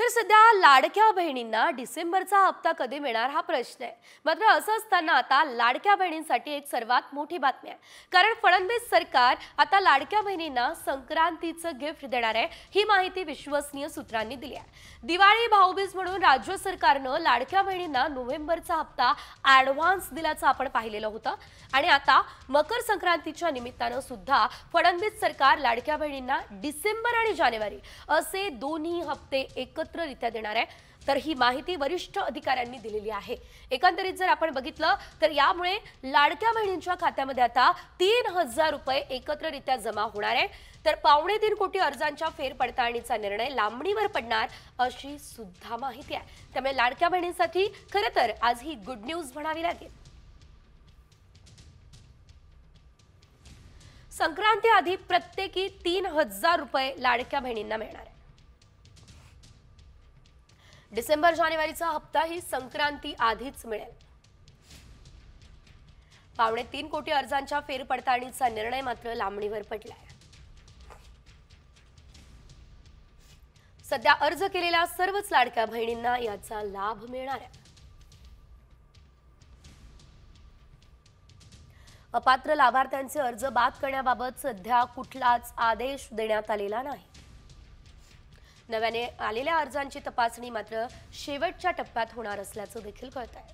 तर सध्या लाडक्या बहिणींना डिसेंबरचा हप्ता कधी मिळणार हा प्रश्न आहे। मात्र असं असताना आता लाडक्या बहिणींसाठी एक सर्वात मोठी बातमी आहे, कारण फडणवीस सरकार आता लाडक्या बहिणींना संक्रांतीचं गिफ्ट देणार आहे। ही माहिती विश्वसनीय सूत्रांनी दिली आहे। दिवाळी भाऊबीज म्हणून राज्य सरकारनं लाडक्या बहिणींना नोव्हेंबरचा हप्ता ॲडव्हान्स दिल्याचं आपण पाहिलेलं होतं आणि आता मकर संक्रांतीच्या निमित्तानं सुद्धा फडणवीस सरकार लाडक्या बहिणींना डिसेंबर आणि जानेवारी असे दोन्ही हप्ते एकत्ररित्या देणार आहे। तर ही माहिती वरिष्ठ अधिकाऱ्यांनी दिलेली आहे। एकंदरीत जर आपण बघितलं तर यामुळे लाडक्या बहिणींच्या खात्यामध्ये आता 3000 रुपये एकत्ररित्या जमा होणार आहे। तर 2.25 कोटी अर्जांच्या फेरपडताळणीचा निर्णय लांबणीवर पडणार अशी सुद्धा माहिती आहे। त्यामुळे लाडक्या बहिणींसाठी खरं तर आज ही गुड न्यूज म्हणावी लागेल। संक्रांती आधी प्रत्येकी 3000 रुपये लाडक्या बहिणींना मिळणार आहे। डिसेंबर जानेवारीचा हप्ता ही संक्रांती आधीच मिळेल। 2.25 कोटी अर्जांच्या फेरपडताळणीचा निर्णय मात्र लांबणीवर पडलाय। सध्या अर्ज केलेल्या सर्वच लाडक्या बहिणींना याचा लाभ मिळणार आहे। अपात्र लाभार्थ्यांचे अर्ज बाद करण्याबाबत सध्या कुठलाच आदेश देण्यात आलेला नाही। नव्याने आलेल्या अर्जांची तपासणी मात्र शेवटच्या टप्प्यात होणार असल्याचं देखील कळतंय।